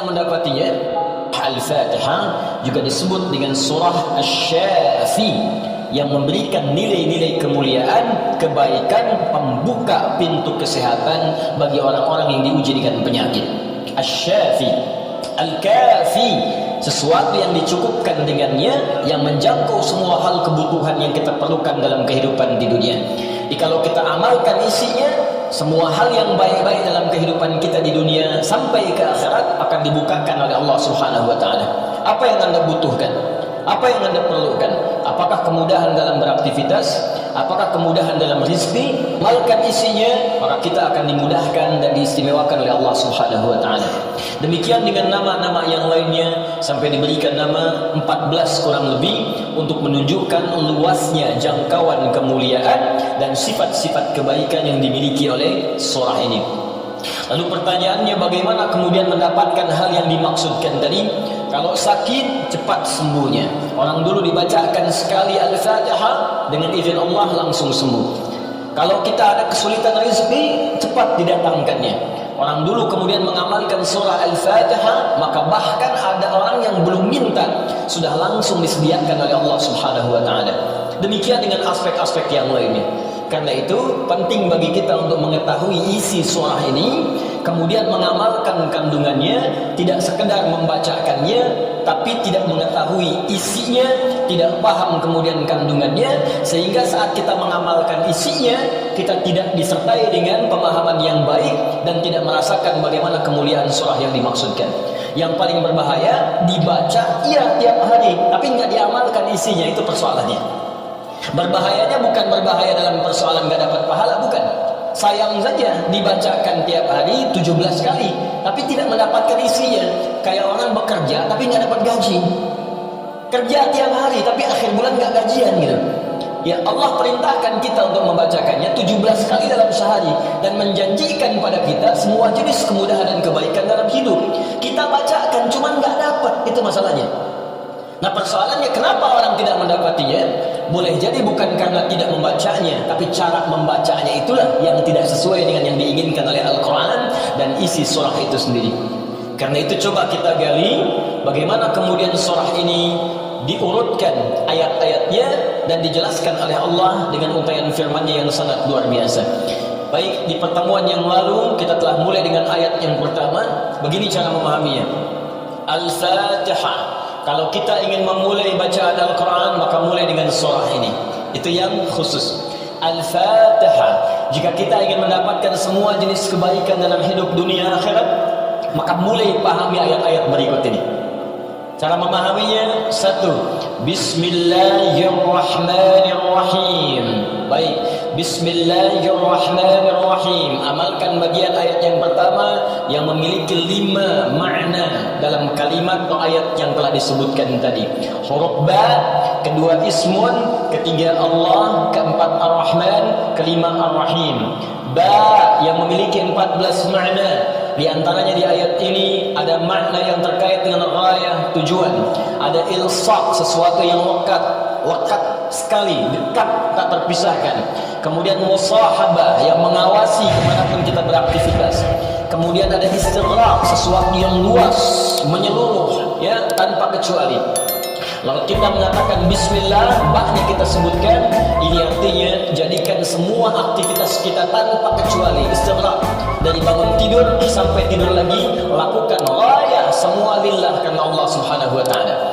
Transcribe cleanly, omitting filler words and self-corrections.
mendapatinya. Al-Fatihah juga disebut dengan surah Asy-Syafi yang memberikan nilai-nilai kemuliaan, kebaikan, pembuka pintu kesehatan bagi orang-orang yang diuji dengan penyakit. Asy-Syafi, Al-Kafi, sesuatu yang dicukupkan dengannya, yang menjangkau semua hal kebutuhan yang kita perlukan dalam kehidupan di dunia. Jadi kalau kita amalkan isinya, semua hal yang baik-baik dalam kehidupan kita di dunia sampai ke akhirat akan dibukakan oleh Allah Subhanahu wa taala. Apa yang Anda butuhkan? Apa yang Anda perlukan? Apakah kemudahan dalam beraktivitas? Apakah kemudahan dalam rezeki? Amalkan isinya, maka kita akan dimudahkan dan diistimewakan oleh Allah Subhanahu wa taala. Demikian dengan nama-nama yang lainnya sampai diberikan nama 14 kurang lebih untuk menunjukkan luasnya jangkauan kemuliaan dan sifat-sifat kebaikan yang dimiliki oleh surah ini. Lalu pertanyaannya, bagaimana kemudian mendapatkan hal yang dimaksudkan tadi? Kalau sakit, cepat sembuhnya. Orang dulu dibacakan sekali Al-Fatihah, dengan izin Allah langsung sembuh. Kalau kita ada kesulitan rezeki, cepat didatangkannya. Orang dulu kemudian mengamalkan surah Al-Fatihah, maka bahkan ada orang yang belum minta, sudah langsung disediakan oleh Allah Subhanahu wa taala. Demikian dengan aspek-aspek yang lainnya. Karena itu penting bagi kita untuk mengetahui isi surah ini, kemudian mengamalkan kandungannya, tidak sekedar membacakannya tapi tidak mengetahui isinya, tidak paham kemudian kandungannya, sehingga saat kita mengamalkan isinya kita tidak disertai dengan pemahaman yang baik dan tidak merasakan bagaimana kemuliaan surah yang dimaksudkan. Yang paling berbahaya, dibaca iya tiap hari tapi nggak diamalkan isinya, itu persoalannya. Berbahayanya bukan berbahaya dalam persoalan gak dapat pahala, bukan. Sayang saja dibacakan tiap hari 17 kali tapi tidak mendapatkan isinya. Kayak orang bekerja tapi gak dapat gaji. Kerja tiap hari tapi akhir bulan gak gajian gitu. Ya, Allah perintahkan kita untuk membacakannya 17 kali dalam sehari dan menjanjikan pada kita semua jenis kemudahan dan kebaikan dalam hidup. Kita bacakan cuman gak dapat, itu masalahnya. Nah, persoalannya kenapa orang tidak mendapatinya? Boleh jadi bukan karena tidak membacanya, tapi cara membacanya itulah yang tidak sesuai dengan yang diinginkan oleh Al-Quran dan isi surah itu sendiri. Karena itu coba kita gali bagaimana kemudian surah ini diurutkan ayat-ayatnya dan dijelaskan oleh Allah dengan untaian firman-Nya yang sangat luar biasa. Baik, di pertemuan yang lalu kita telah mulai dengan ayat yang pertama. Begini cara memahaminya. Al-Fatihah. Kalau kita ingin memulai bacaan Al-Quran, maka mulai dengan surah ini. Itu yang khusus. Al-Fatihah. Jika kita ingin mendapatkan semua jenis kebaikan dalam hidup dunia akhirat, maka mulai pahami ayat-ayat berikut ini. Cara memahaminya, 1. Bismillahirrahmanirrahim. Baik, Bismillahirrahmanirrahim. Amalkan bagian ayat yang pertama yang memiliki 5 makna dalam kalimat atau ayat yang telah disebutkan tadi. Huruf ba, kedua ismun, ketiga Allah, keempat ar-Rahman, kelima ar-Rahim. Ba yang memiliki 14 makna. Di antaranya di ayat ini ada makna yang terkait dengan ghayah, tujuan. Ada ilsaq, sesuatu yang lekat sekali, dekat, tak terpisahkan. Kemudian musahabah yang mengawasi kemanapun kita beraktivitas. Kemudian ada istighraq, sesuatu yang luas, menyeluruh, ya, tanpa kecuali. Lalu kita mengatakan bismillah, baknya kita sebutkan, ini artinya jadikan semua aktivitas kita tanpa kecuali, istighraq. Dari bangun tidur sampai tidur lagi, lakukan ghayah semua lillah karena Allah Subhanahu wa taala.